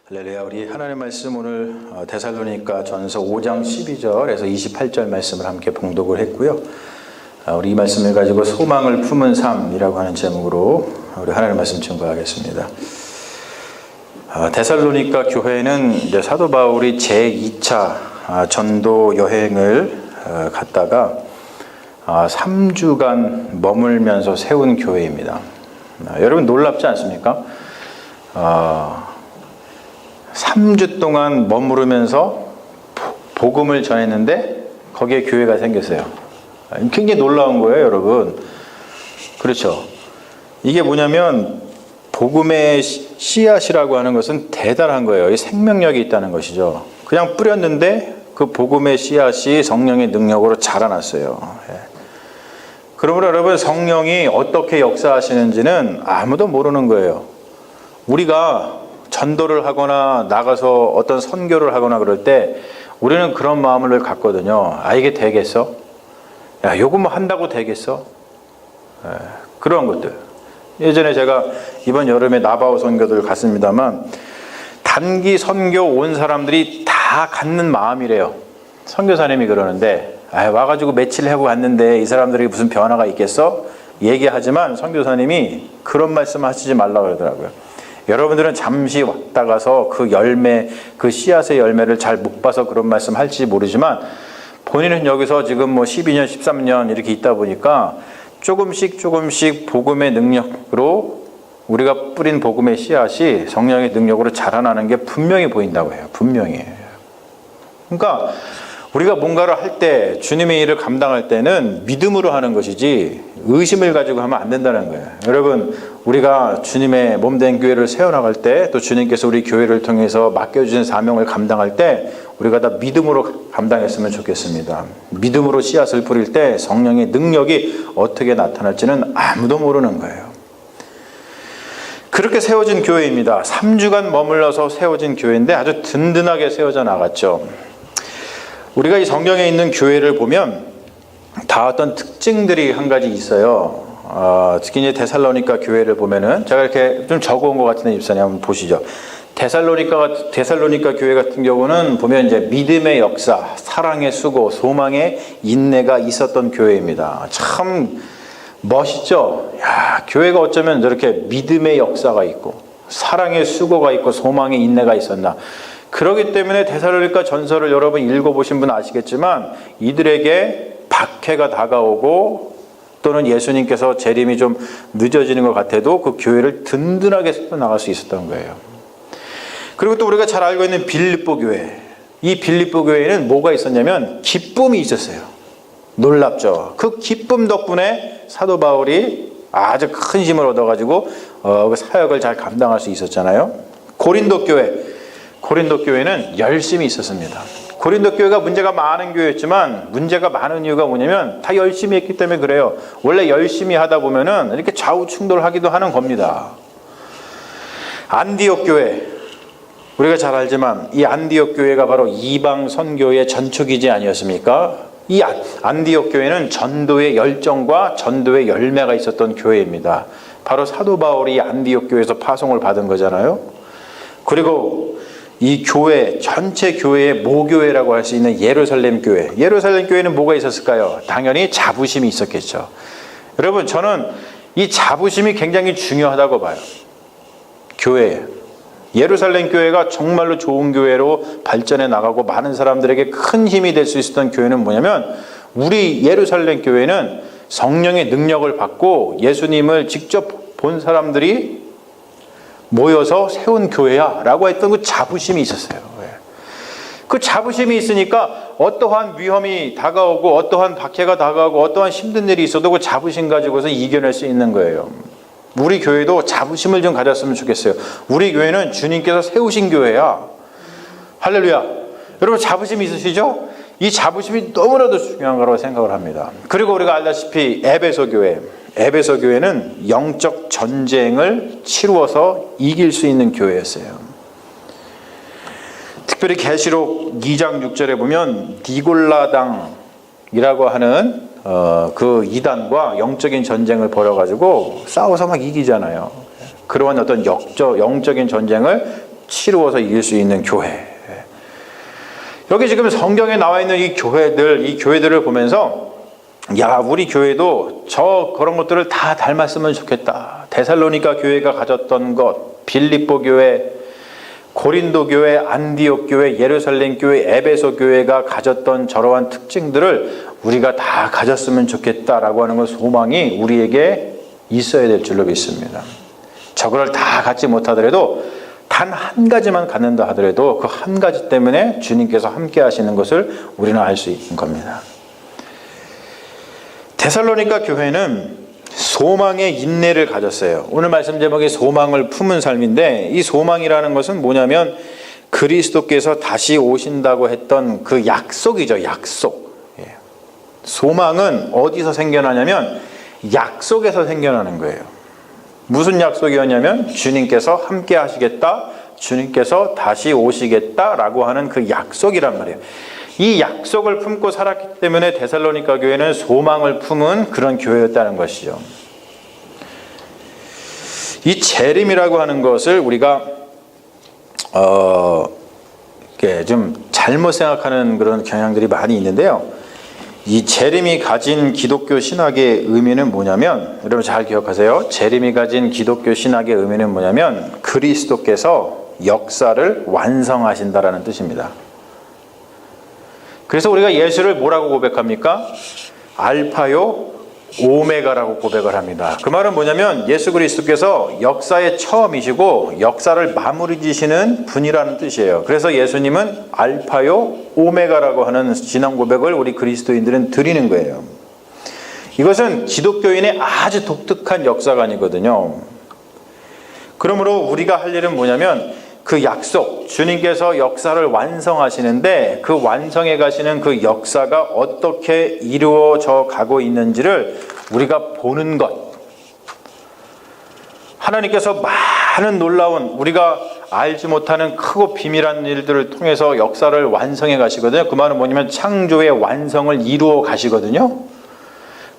할렐루야. 우리 하나님의 말씀 오늘 데살로니가 전서 5장 12절에서 28절 말씀을 함께 봉독을 했고요. 우리 이 말씀을 가지고 소망을 품은 삶이라고 하는 제목으로 우리 하나님의 말씀 증거하겠습니다. 데살로니가 교회는 이제 사도 바울이 제2차 전도 여행을 갔다가 3주간 머물면서 세운 교회입니다. 여러분 놀랍지 않습니까? 3주 동안 머무르면서 복음을 전했는데 거기에 교회가 생겼어요. 굉장히 놀라운 거예요, 여러분. 그렇죠? 이게 뭐냐면 복음의 씨앗이라고 하는 것은 대단한 거예요. 이 생명력이 있다는 것이죠. 그냥 뿌렸는데 그 복음의 씨앗이 성령의 능력으로 자라났어요. 그러므로 여러분, 성령이 어떻게 역사하시는지는 아무도 모르는 거예요. 우리가 전도를 하거나 나가서 어떤 선교를 하거나 그럴 때 우리는 그런 마음을 갖거든요. 이게 되겠어? 야, 요거 뭐 한다고 되겠어? 그런 것들. 예전에 제가 이번 여름에 나바오 선교들 갔습니다만 단기 선교 온 사람들이 다 갖는 마음이래요. 선교사님이 그러는데 와가지고 며칠 하고 갔는데 이 사람들이 무슨 변화가 있겠어? 얘기하지만 선교사님이 그런 말씀 하시지 말라고 그러더라고요. 여러분들은 잠시 왔다 가서 그 열매, 그 씨앗의 열매를 잘 못 봐서 그런 말씀 할지 모르지만 본인은 여기서 지금 뭐 12년, 13년 이렇게 있다 보니까 조금씩 복음의 능력으로 우리가 뿌린 복음의 씨앗이 성령의 능력으로 자라나는 게 분명히 보인다고 해요. 분명히. 그러니까 우리가 뭔가를 할 때, 주님의 일을 감당할 때는 믿음으로 하는 것이지 의심을 가지고 하면 안 된다는 거예요. 여러분, 우리가 주님의 몸된 교회를 세워나갈 때, 또 주님께서 우리 교회를 통해서 맡겨주신 사명을 감당할 때 우리가 다 믿음으로 감당했으면 좋겠습니다. 믿음으로 씨앗을 뿌릴 때 성령의 능력이 어떻게 나타날지는 아무도 모르는 거예요. 그렇게 세워진 교회입니다. 3주간 머물러서 세워진 교회인데 아주 든든하게 세워져 나갔죠. 우리가 이 성경에 있는 교회를 보면 다 어떤 특징들이 한 가지 있어요. 특히 이제 데살로니가 교회를 보면은 제가 이렇게 좀 적어온 것 같은데 입사님 한번 보시죠. 데살로니가 교회 같은 경우는 보면 이제 믿음의 역사, 사랑의 수고, 소망의 인내가 있었던 교회입니다. 참 멋있죠. 야, 교회가 어쩌면 저렇게 믿음의 역사가 있고 사랑의 수고가 있고 소망의 인내가 있었나. 그렇기 때문에 데살로니가 전서를 여러분 읽어보신 분은 아시겠지만 이들에게 박해가 다가오고 또는 예수님께서 재림이 좀 늦어지는 것 같아도 그 교회를 든든하게 세워나갈 수 있었던 거예요. 그리고 또 우리가 잘 알고 있는 빌립보 교회, 이 빌립보 교회에는 뭐가 있었냐면 기쁨이 있었어요. 놀랍죠. 그 기쁨 덕분에 사도 바울이 아주 큰 힘을 얻어가지고 그 사역을 잘 감당할 수 있었잖아요. 고린도 교회는 열심히 있었습니다. 고린도 교회가 문제가 많은 교회였지만 문제가 많은 이유가 뭐냐면 다 열심히 했기 때문에 그래요. 원래 열심히 하다 보면은 이렇게 좌우 충돌하기도 하는 겁니다. 안디옥 교회, 우리가 잘 알지만 이 안디옥 교회가 바로 이방 선교의 전초기지 아니었습니까? 이 안디옥 교회는 전도의 열정과 전도의 열매가 있었던 교회입니다. 바로 사도 바울이 안디옥 교회에서 파송을 받은 거잖아요. 그리고 이 교회, 전체 교회의 모교회라고 할 수 있는 예루살렘 교회. 예루살렘 교회는 뭐가 있었을까요? 당연히 자부심이 있었겠죠. 여러분, 저는 이 자부심이 굉장히 중요하다고 봐요. 교회에. 예루살렘 교회가 정말로 좋은 교회로 발전해 나가고 많은 사람들에게 큰 힘이 될 수 있었던 교회는 뭐냐면 우리 예루살렘 교회는 성령의 능력을 받고 예수님을 직접 본 사람들이 모여서 세운 교회야 라고 했던 그 자부심이 있었어요. 그 자부심이 있으니까 어떠한 위험이 다가오고 어떠한 박해가 다가오고 어떠한 힘든 일이 있어도 그 자부심 가지고서 이겨낼 수 있는 거예요. 우리 교회도 자부심을 좀 가졌으면 좋겠어요. 우리 교회는 주님께서 세우신 교회야. 할렐루야. 여러분 자부심이 있으시죠? 이 자부심이 너무나도 중요한 거라고 생각을 합니다. 그리고 우리가 알다시피 에베소 교회는 영적 전쟁을 치루어서 이길 수 있는 교회였어요. 특별히 계시록 2장 6절에 보면 디골라당이라고 하는 그 이단과 영적인 전쟁을 벌여가지고 싸워서 막 이기잖아요. 그러한 어떤 영적인 전쟁을 치루어서 이길 수 있는 교회. 여기 지금 성경에 나와 있는 이 교회들을 보면서 야, 우리 교회도 그런 것들을 다 닮았으면 좋겠다. 데살로니가 교회가 가졌던 것, 빌립보 교회, 고린도 교회, 안디옥 교회, 예루살렘 교회, 에베소 교회가 가졌던 저러한 특징들을 우리가 다 가졌으면 좋겠다라고 하는 것, 소망이 우리에게 있어야 될 줄로 믿습니다. 저거를 다 갖지 못하더라도 단 한 가지만 갖는다 하더라도 그 한 가지 때문에 주님께서 함께 하시는 것을 우리는 알 수 있는 겁니다. 데살로니가 교회는 소망의 인내를 가졌어요. 오늘 말씀 제목이 소망을 품은 삶인데, 이 소망이라는 것은 뭐냐면 그리스도께서 다시 오신다고 했던 그 약속이죠. 약속. 소망은 어디서 생겨나냐면 약속에서 생겨나는 거예요. 무슨 약속이었냐면 주님께서 함께 하시겠다, 주님께서 다시 오시겠다라고 하는 그 약속이란 말이에요. 이 약속을 품고 살았기 때문에 데살로니가 교회는 소망을 품은 그런 교회였다는 것이죠. 이 재림이라고 하는 것을 우리가 좀 잘못 생각하는 그런 경향들이 많이 있는데요. 이 재림이 가진 기독교 신학의 의미는 뭐냐면, 여러분 잘 기억하세요. 재림이 가진 기독교 신학의 의미는 뭐냐면 그리스도께서 역사를 완성하신다라는 뜻입니다. 그래서 우리가 예수를 뭐라고 고백합니까? 알파요 오메가라고 고백을 합니다. 그 말은 뭐냐면 예수 그리스도께서 역사의 처음이시고 역사를 마무리 지시는 분이라는 뜻이에요. 그래서 예수님은 알파요 오메가라고 하는 신앙 고백을 우리 그리스도인들은 드리는 거예요. 이것은 기독교인의 아주 독특한 역사관이거든요. 그러므로 우리가 할 일은 뭐냐면 그 약속, 주님께서 역사를 완성하시는데 그 완성해 가시는 그 역사가 어떻게 이루어져 가고 있는지를 우리가 보는 것. 하나님께서 많은 놀라운, 우리가 알지 못하는 크고 비밀한 일들을 통해서 역사를 완성해 가시거든요. 그 말은 뭐냐면 창조의 완성을 이루어 가시거든요.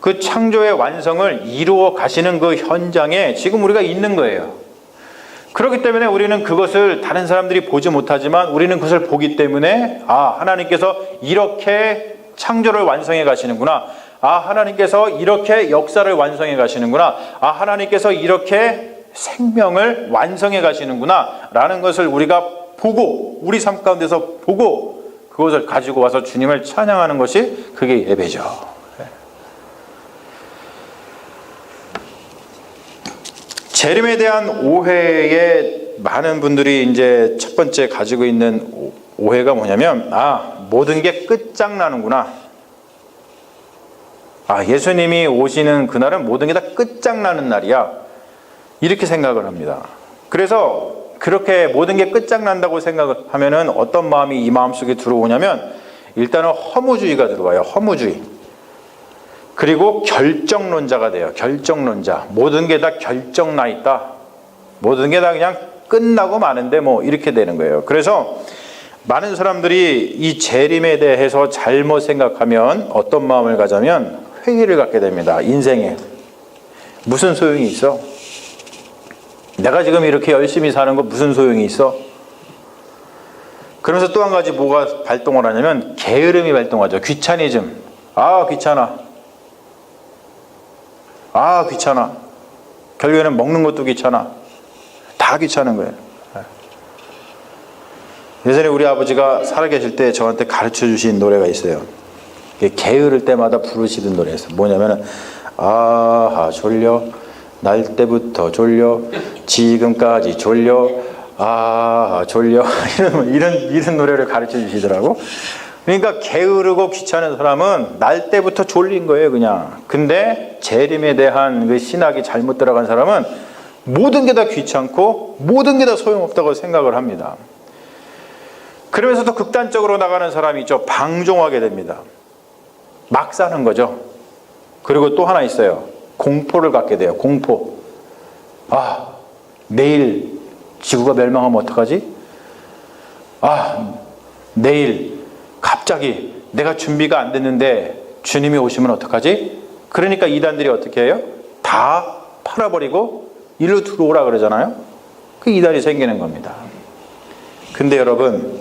그 창조의 완성을 이루어 가시는 그 현장에 지금 우리가 있는 거예요. 그렇기 때문에 우리는 그것을 다른 사람들이 보지 못하지만 우리는 그것을 보기 때문에 하나님께서 이렇게 창조를 완성해 가시는구나. 하나님께서 이렇게 역사를 완성해 가시는구나. 하나님께서 이렇게 생명을 완성해 가시는구나 라는 것을 우리가 보고, 우리 삶 가운데서 보고 그것을 가지고 와서 주님을 찬양하는 것이 그게 예배죠. 재림에 대한 오해에 많은 분들이 이제 첫 번째 가지고 있는 오해가 뭐냐면 모든 게 끝장나는구나. 예수님이 오시는 그날은 모든 게 다 끝장나는 날이야. 이렇게 생각을 합니다. 그래서 그렇게 모든 게 끝장난다고 생각을 하면은 어떤 마음이 이 마음속에 들어오냐면 일단은 허무주의가 들어와요. 허무주의. 그리고 결정론자가 돼요. 결정론자. 모든 게 다 결정나 있다. 모든 게 다 그냥 끝나고 마는데 뭐 이렇게 되는 거예요. 그래서 많은 사람들이 이 재림에 대해서 잘못 생각하면 어떤 마음을 가자면 회의를 갖게 됩니다. 인생에. 무슨 소용이 있어? 내가 지금 이렇게 열심히 사는 거 무슨 소용이 있어? 그러면서 또 한 가지 뭐가 발동을 하냐면 게으름이 발동하죠. 귀차니즘. 귀찮아. 귀찮아. 결국에는 먹는 것도 귀찮아. 다 귀찮은 거예요. 예전에 우리 아버지가 살아계실 때 저한테 가르쳐 주신 노래가 있어요. 게으를 때마다 부르시던 노래였어요. 뭐냐면은 졸려. 날 때부터 졸려. 지금까지 졸려. 졸려. 이런 노래를 가르쳐 주시더라고. 그러니까 게으르고 귀찮은 사람은 날 때부터 졸린 거예요, 그냥. 근데 재림에 대한 그 신학이 잘못 들어간 사람은 모든 게 다 귀찮고 모든 게 다 소용없다고 생각을 합니다. 그러면서도 극단적으로 나가는 사람이 있죠. 방종하게 됩니다. 막 사는 거죠. 그리고 또 하나 있어요. 공포를 갖게 돼요. 공포. 내일 지구가 멸망하면 어떡하지? 내일 갑자기 내가 준비가 안 됐는데 주님이 오시면 어떡하지? 그러니까 이단들이 어떻게 해요? 다 팔아버리고 일로 들어오라 그러잖아요. 그 이단이 생기는 겁니다. 근데 여러분,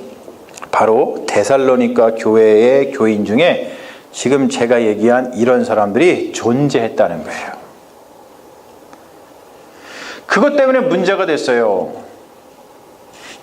바로 데살로니가 교회의 교인 중에 지금 제가 얘기한 이런 사람들이 존재했다는 거예요. 그것 때문에 문제가 됐어요.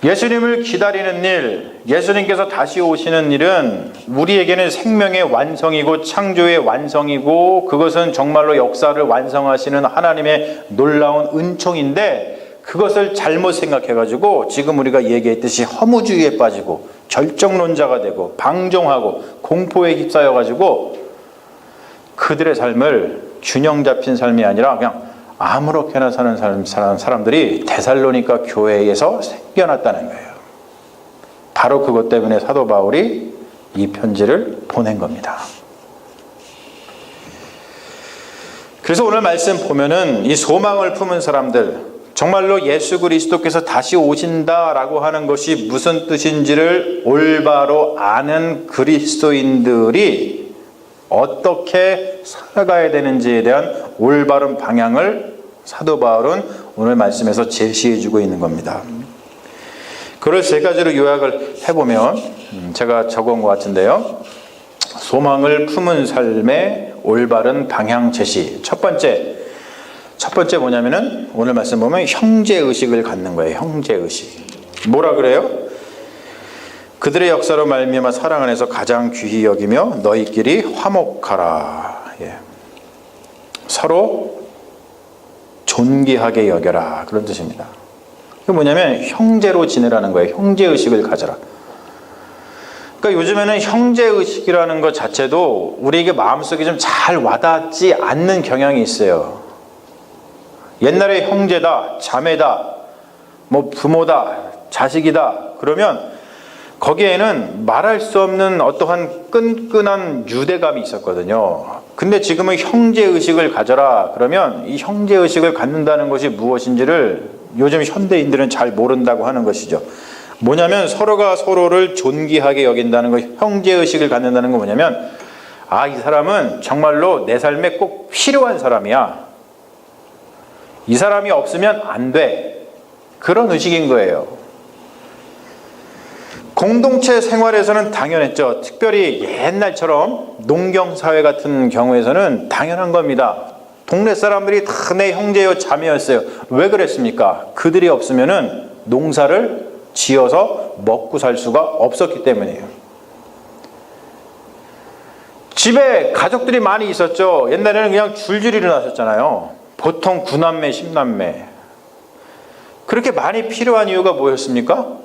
예수님을 기다리는 일, 예수님께서 다시 오시는 일은 우리에게는 생명의 완성이고 창조의 완성이고, 그것은 정말로 역사를 완성하시는 하나님의 놀라운 은총인데, 그것을 잘못 생각해가지고 지금 우리가 얘기했듯이 허무주의에 빠지고 결정론자가 되고 방종하고 공포에 휩싸여가지고 그들의 삶을 균형 잡힌 삶이 아니라 그냥 아무렇게나 사는 사람들이 데살로니가 교회에서 생겨났다는 거예요. 바로 그것 때문에 사도 바울이 이 편지를 보낸 겁니다. 그래서 오늘 말씀 보면은 이 소망을 품은 사람들, 정말로 예수 그리스도께서 다시 오신다라고 하는 것이 무슨 뜻인지를 올바로 아는 그리스도인들이 어떻게 살아가야 되는지에 대한 올바른 방향을 사도 바울은 오늘 말씀에서 제시해 주고 있는 겁니다. 그걸 세 가지로 요약을 해보면 제가 적은 것 같은데요. 소망을 품은 삶의 올바른 방향 제시. 첫 번째 뭐냐면은 오늘 말씀 보면 형제의식을 갖는 거예요. 형제의식. 뭐라 그래요? 그들의 역사로 말미암아 사랑 안에서 가장 귀히 여기며 너희끼리 화목하라. 예. 서로 존귀하게 여겨라. 그런 뜻입니다. 그게 뭐냐면 형제로 지내라는 거예요. 형제의식을 가져라. 그러니까 요즘에는 형제의식이라는 것 자체도 우리에게 마음속에 좀 잘 와닿지 않는 경향이 있어요. 옛날에 형제다, 자매다, 뭐 부모다, 자식이다 그러면 거기에는 말할 수 없는 어떠한 끈끈한 유대감이 있었거든요. 근데 지금은 형제의식을 가져라 그러면 이 형제의식을 갖는다는 것이 무엇인지를 요즘 현대인들은 잘 모른다고 하는 것이죠. 뭐냐면 서로가 서로를 존귀하게 여긴다는 것, 형제의식을 갖는다는 건 뭐냐면 이 사람은 정말로 내 삶에 꼭 필요한 사람이야. 이 사람이 없으면 안 돼. 그런 의식인 거예요. 공동체 생활에서는 당연했죠. 특별히 옛날처럼 농경사회 같은 경우에서는 당연한 겁니다. 동네 사람들이 다 내 형제요 자매였어요. 왜 그랬습니까? 그들이 없으면은 농사를 지어서 먹고 살 수가 없었기 때문이에요. 집에 가족들이 많이 있었죠. 옛날에는 그냥 줄줄이 일어났었잖아요. 보통 9남매, 10남매. 그렇게 많이 필요한 이유가 뭐였습니까?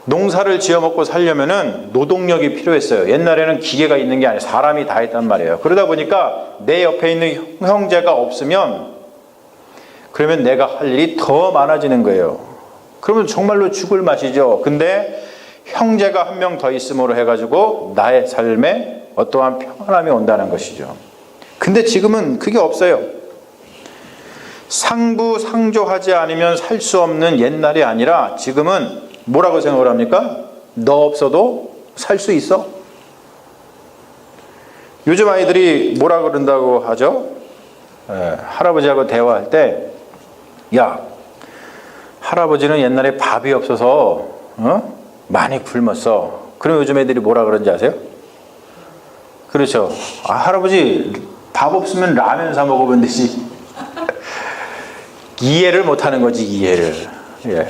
농사를 지어 먹고 살려면은 노동력이 필요했어요. 옛날에는 기계가 있는 게 아니라 사람이 다 했단 말이에요. 그러다 보니까 내 옆에 있는 형제가 없으면 그러면 내가 할 일이 더 많아지는 거예요. 그러면 정말로 죽을 맛이죠. 근데 형제가 한 명 더 있음으로 해가지고 나의 삶에 어떠한 평안함이 온다는 것이죠. 근데 지금은 그게 없어요. 상부상조하지 않으면 살 수 없는 옛날이 아니라 지금은 뭐라고 생각을 합니까? 너 없어도 살 수 있어? 요즘 아이들이 뭐라 그런다고 하죠? 할아버지하고 대화할 때 야, 할아버지는 옛날에 밥이 없어서 많이 굶었어. 그럼 요즘 애들이 뭐라 그런지 아세요? 그렇죠. 할아버지 밥 없으면 라면 사 먹으면 되지. 이해를 못하는 거지, 이해를. 예.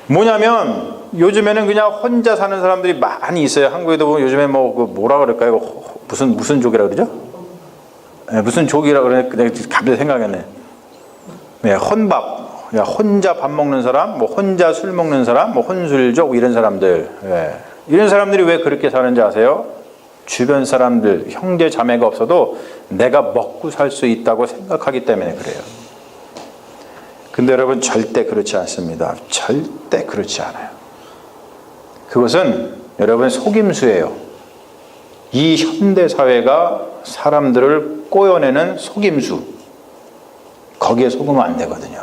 뭐냐면 요즘에는 그냥 혼자 사는 사람들이 많이 있어요. 한국에도 보면 요즘에 뭐라 그럴까요? 무슨 족이라 그러죠? 네, 무슨 족이라 그러네. 내가 갑자기 생각했네. 네, 혼밥. 야, 혼자 밥 먹는 사람, 뭐 혼자 술 먹는 사람, 뭐 혼술족 이런 사람들. 네. 이런 사람들이 왜 그렇게 사는지 아세요? 주변 사람들, 형제 자매가 없어도 내가 먹고 살 수 있다고 생각하기 때문에 그래요. 근데 여러분 절대 그렇지 않습니다. 절대 그렇지 않아요. 그것은 여러분 속임수예요. 이 현대사회가 사람들을 꼬여내는 속임수. 거기에 속으면 안 되거든요.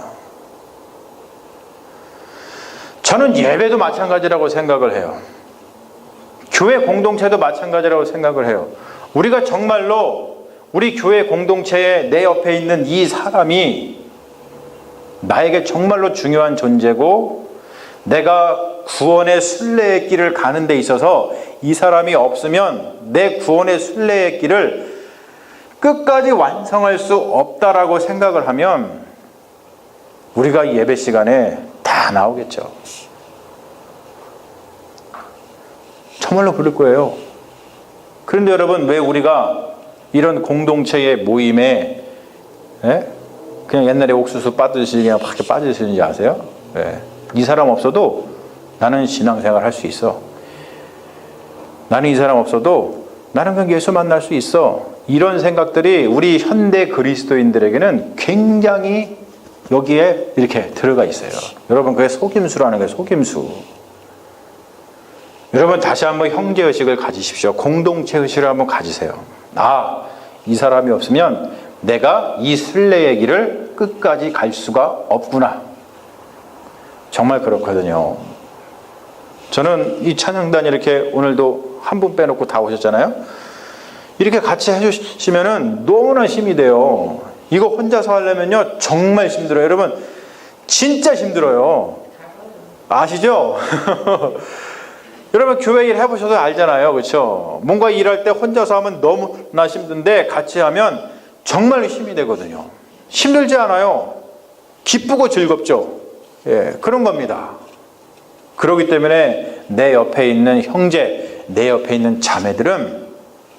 저는 예배도 마찬가지라고 생각을 해요. 교회 공동체도 마찬가지라고 생각을 해요. 우리가 정말로 우리 교회 공동체에 내 옆에 있는 이 사람이 나에게 정말로 중요한 존재고 내가 구원의 순례의 길을 가는 데 있어서 이 사람이 없으면 내 구원의 순례의 길을 끝까지 완성할 수 없다라고 생각을 하면 우리가 예배 시간에 다 나오겠죠. 정말로 그럴 거예요. 그런데 여러분, 왜 우리가 이런 공동체의 모임에 그냥 옛날에 옥수수 빠듯이 그냥 밖에 빠지시는지 아세요? 이 사람 없어도 나는 신앙생활 할 수 있어. 나는 이 사람 없어도 나는 그냥 예수 만날 수 있어. 이런 생각들이 우리 현대 그리스도인들에게는 굉장히 여기에 이렇게 들어가 있어요. 여러분, 그게 속임수라는 거예요. 속임수. 여러분, 다시 한번 형제의식을 가지십시오. 공동체의식을 한번 가지세요. 이 사람이 없으면 내가 이 순례의 길을 끝까지 갈 수가 없구나. 정말 그렇거든요. 저는 이 찬양단 이렇게 오늘도 한 분 빼놓고 다 오셨잖아요. 이렇게 같이 해주시면은 너무나 힘이 돼요. 이거 혼자서 하려면요 정말 힘들어요. 여러분, 진짜 힘들어요. 아시죠? 여러분, 교회 일 해보셔도 알잖아요. 그렇죠? 뭔가 일할 때 혼자서 하면 너무나 힘든데 같이 하면 정말 힘이 되거든요. 힘들지 않아요. 기쁘고 즐겁죠. 그런 겁니다. 그렇기 때문에 내 옆에 있는 형제, 내 옆에 있는 자매들은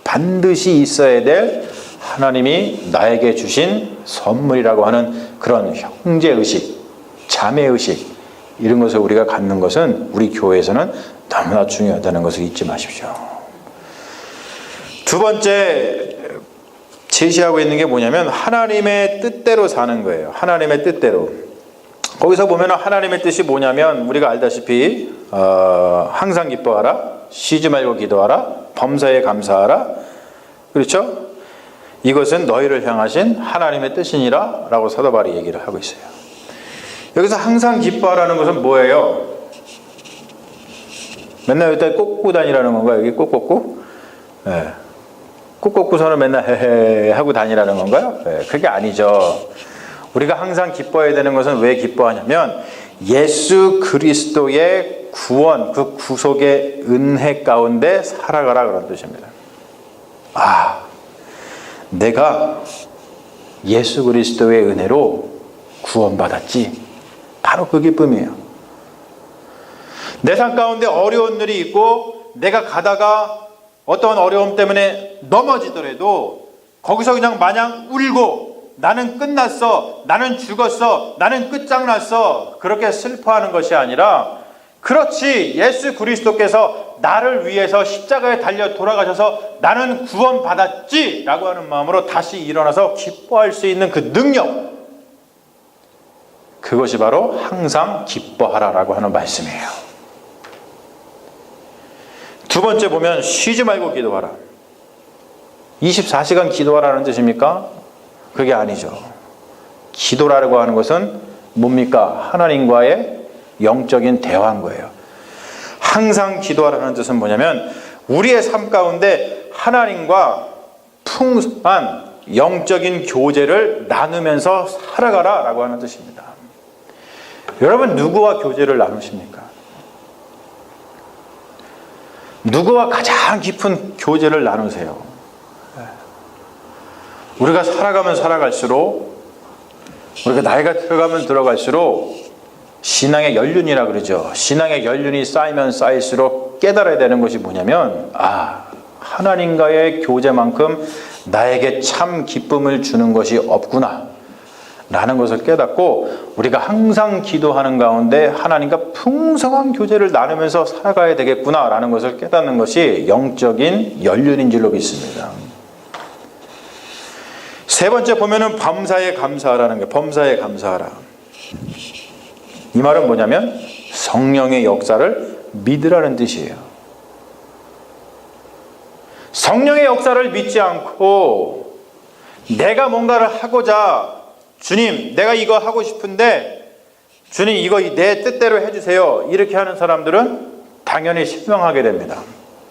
반드시 있어야 될 하나님이 나에게 주신 선물이라고 하는 그런 형제의식, 자매의식, 이런 것을 우리가 갖는 것은 우리 교회에서는 너무나 중요하다는 것을 잊지 마십시오. 두 번째 제시하고 있는 게 뭐냐면 하나님의 뜻대로 사는 거예요. 하나님의 뜻대로. 거기서 보면 하나님의 뜻이 뭐냐면 우리가 알다시피 항상 기뻐하라, 쉬지 말고 기도하라, 범사에 감사하라. 그렇죠? 이것은 너희를 향하신 하나님의 뜻이니라 라고 사도 바울이 얘기를 하고 있어요. 여기서 항상 기뻐하라는 것은 뭐예요? 맨날 여기다 꽂고 다니라는 건가요? 여기 꽂고? 꽂고서는 맨날 헤헤 하고 다니라는 건가요? 그게 아니죠. 우리가 항상 기뻐해야 되는 것은 왜 기뻐하냐면 예수 그리스도의 구원, 그 구속의 은혜 가운데 살아가라 그런 뜻입니다. 내가 예수 그리스도의 은혜로 구원받았지. 바로 그 기쁨이에요. 내 삶 가운데 어려운 일이 있고 내가 가다가 어떤 어려움 때문에 넘어지더라도 거기서 그냥 마냥 울고 나는 끝났어, 나는 죽었어, 나는 끝장났어, 그렇게 슬퍼하는 것이 아니라 그렇지, 예수 그리스도께서 나를 위해서 십자가에 달려 돌아가셔서 나는 구원받았지 라고 하는 마음으로 다시 일어나서 기뻐할 수 있는 그 능력, 그것이 바로 항상 기뻐하라 라고 하는 말씀이에요. 두 번째 보면 쉬지 말고 기도하라. 24시간 기도하라는 뜻입니까? 그게 아니죠. 기도라고 하는 것은 뭡니까? 하나님과의 영적인 대화인 거예요. 항상 기도하라는 뜻은 뭐냐면 우리의 삶 가운데 하나님과 풍성한 영적인 교제를 나누면서 살아가라 라고 하는 뜻입니다. 여러분, 누구와 교제를 나누십니까? 누구와 가장 깊은 교제를 나누세요? 우리가 살아가면 살아갈수록, 우리가 나이가 들어가면 들어갈수록 신앙의 연륜이라 그러죠. 신앙의 연륜이 쌓이면 쌓일수록 깨달아야 되는 것이 뭐냐면 하나님과의 교제만큼 나에게 참 기쁨을 주는 것이 없구나 라는 것을 깨닫고 우리가 항상 기도하는 가운데 하나님과 풍성한 교제를 나누면서 살아가야 되겠구나 라는 것을 깨닫는 것이 영적인 연륜인 줄로 믿습니다. 세 번째 보면은 범사에 감사하라는 거예요. 범사에 감사하라. 이 말은 뭐냐면 성령의 역사를 믿으라는 뜻이에요. 성령의 역사를 믿지 않고 내가 뭔가를 하고자, 주님 내가 이거 하고 싶은데 주님 이거 내 뜻대로 해주세요, 이렇게 하는 사람들은 당연히 실망하게 됩니다.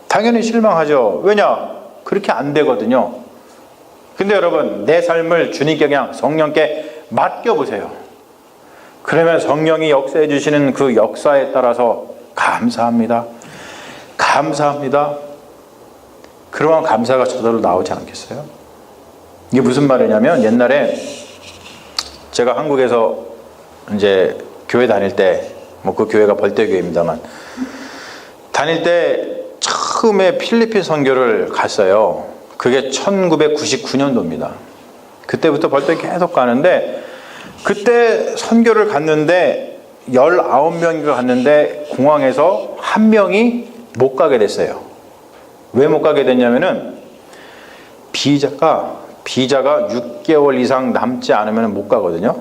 당연히 실망하죠. 왜냐? 그렇게 안 되거든요. 근데 여러분, 내 삶을 주님께 그냥 성령께 맡겨보세요. 그러면 성령이 역사해 주시는 그 역사에 따라서 감사합니다. 감사합니다. 그러면 감사가 저절로 나오지 않겠어요? 이게 무슨 말이냐면, 옛날에 제가 한국에서 이제 교회 다닐 때, 뭐 그 교회가 벌떼교회입니다만, 다닐 때 처음에 필리핀 선교를 갔어요. 그게 1999년도입니다. 그때부터 벌떼 계속 가는데, 그때 선교를 갔는데 19명이가 갔는데 공항에서 한 명이 못 가게 됐어요. 왜 못 가게 됐냐면은 비자가 6개월 이상 남지 않으면 못 가거든요.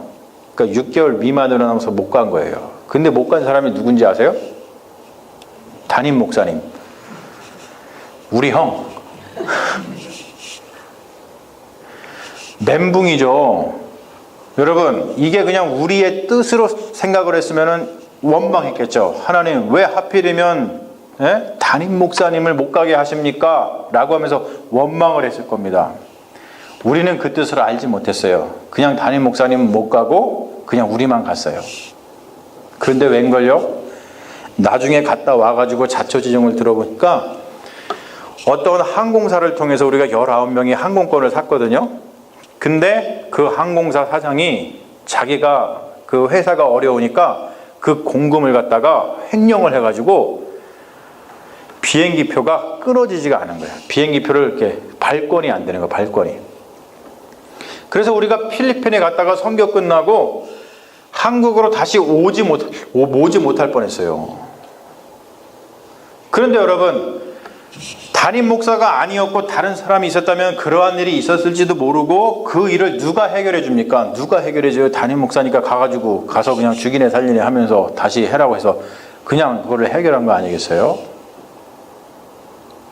그러니까 6개월 미만으로 남아서 못 간 거예요. 근데 못 간 사람이 누군지 아세요? 담임 목사님. 우리 형. 멘붕이죠. 여러분, 이게 그냥 우리의 뜻으로 생각을 했으면 원망했겠죠. 하나님, 왜 하필이면 담임 목사님을 못 가게 하십니까? 라고 하면서 원망을 했을 겁니다. 우리는 그 뜻을 알지 못했어요. 그냥 담임 목사님은 못 가고 그냥 우리만 갔어요. 그런데 웬걸요? 나중에 갔다 와가지고 자초지종을 들어보니까 어떤 항공사를 통해서 우리가 19명이 항공권을 샀거든요. 근데 그 항공사 사장이 자기가 그 회사가 어려우니까 그 공금을 갖다가 횡령을 해가지고 비행기표가 끊어지지가 않은 거예요. 비행기표를 이렇게 발권이 안 되는 거예요. 발권이. 그래서 우리가 필리핀에 갔다가 선교 끝나고 한국으로 다시 오지 못할 뻔했어요. 그런데 여러분, 담임 목사가 아니었고 다른 사람이 있었다면 그러한 일이 있었을지도 모르고 그 일을 누가 해결해 줍니까? 누가 해결해 줘요? 담임 목사니까 가서 그냥 죽이네 살리네 하면서 다시 해라고 해서 그냥 그거를 해결한 거 아니겠어요?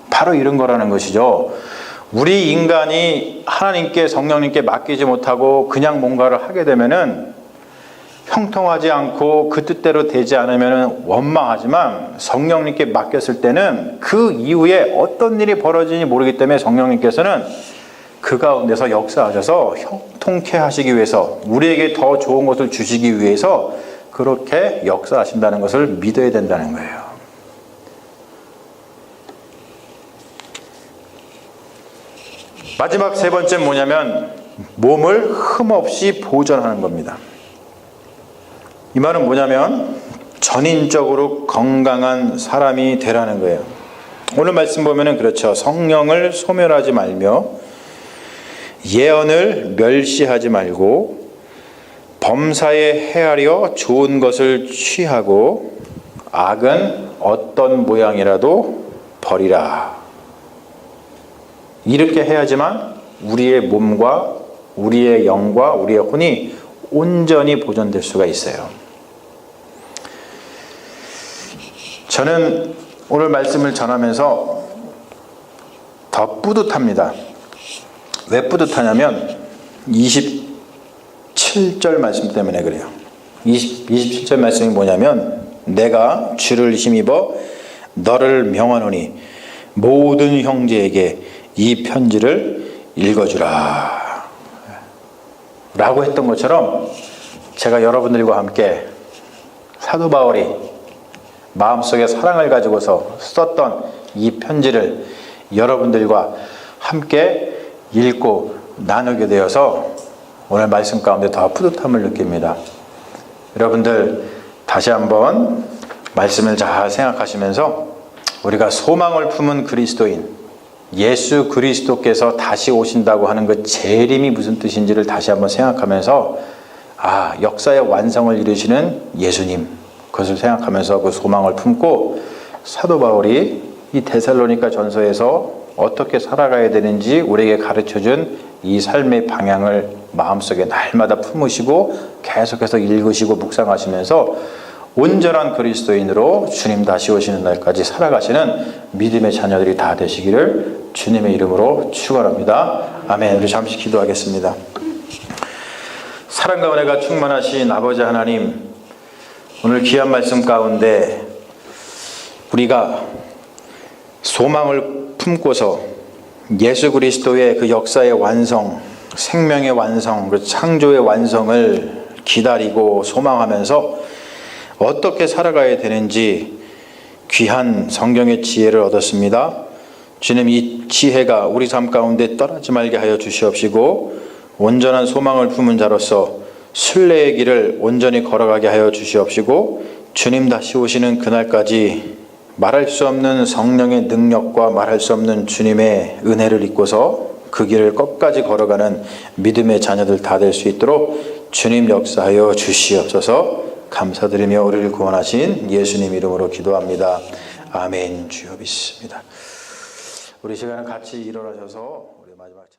바로 이런 거라는 것이죠. 우리 인간이 하나님께, 성령님께 맡기지 못하고 그냥 뭔가를 하게 되면은 형통하지 않고 그 뜻대로 되지 않으면 원망하지만, 성령님께 맡겼을 때는 그 이후에 어떤 일이 벌어지는지 모르기 때문에 성령님께서는 그 가운데서 역사하셔서 형통케 하시기 위해서, 우리에게 더 좋은 것을 주시기 위해서 그렇게 역사하신다는 것을 믿어야 된다는 거예요. 마지막 세 번째 뭐냐면, 몸을 흠없이 보존하는 겁니다. 이 말은 뭐냐면 전인적으로 건강한 사람이 되라는 거예요. 오늘 말씀 보면은 그렇죠. 성령을 소멸하지 말며 예언을 멸시하지 말고 범사에 헤아려 좋은 것을 취하고 악은 어떤 모양이라도 버리라. 이렇게 해야지만 우리의 몸과 우리의 영과 우리의 혼이 온전히 보존될 수가 있어요. 저는 오늘 말씀을 전하면서 더 뿌듯합니다. 왜 뿌듯하냐면 27절 말씀 때문에 그래요. 27절 말씀이 뭐냐면, 내가 주를 힘입어 너를 명하노니 모든 형제에게 이 편지를 읽어주라 라고 했던 것처럼, 제가 여러분들과 함께 사도 바울이 마음속에 사랑을 가지고서 썼던 이 편지를 여러분들과 함께 읽고 나누게 되어서 오늘 말씀 가운데 더 뿌듯함을 느낍니다. 여러분들 다시 한번 말씀을 잘 생각하시면서 우리가 소망을 품은 그리스도인, 예수 그리스도께서 다시 오신다고 하는 그 재림이 무슨 뜻인지를 다시 한번 생각하면서, 역사의 완성을 이루시는 예수님, 그것을 생각하면서 그 소망을 품고 사도 바울이 이 데살로니가 전서에서 어떻게 살아가야 되는지 우리에게 가르쳐준 이 삶의 방향을 마음속에 날마다 품으시고 계속해서 읽으시고 묵상하시면서 온전한 그리스도인으로 주님 다시 오시는 날까지 살아가시는 믿음의 자녀들이 다 되시기를 주님의 이름으로 축원합니다. 아멘. 우리 잠시 기도하겠습니다. 사랑과 은혜가 충만하신 아버지 하나님, 오늘 귀한 말씀 가운데 우리가 소망을 품고서 예수 그리스도의 그 역사의 완성, 생명의 완성, 그 창조의 완성을 기다리고 소망하면서 어떻게 살아가야 되는지 귀한 성경의 지혜를 얻었습니다. 주님, 이 지혜가 우리 삶 가운데 떠나지 말게 하여 주시옵시고 온전한 소망을 품은 자로서 순례의 길을 온전히 걸어가게 하여 주시옵시고 주님 다시 오시는 그날까지 말할 수 없는 성령의 능력과 말할 수 없는 주님의 은혜를 입고서 그 길을 끝까지 걸어가는 믿음의 자녀들 다 될 수 있도록 주님 역사하여 주시옵소서. 감사드리며 우리를 구원하신 예수님 이름으로 기도합니다. 아멘. 주여 믿습니다. 우리 시간에 같이 일어나셔서 우리 마지막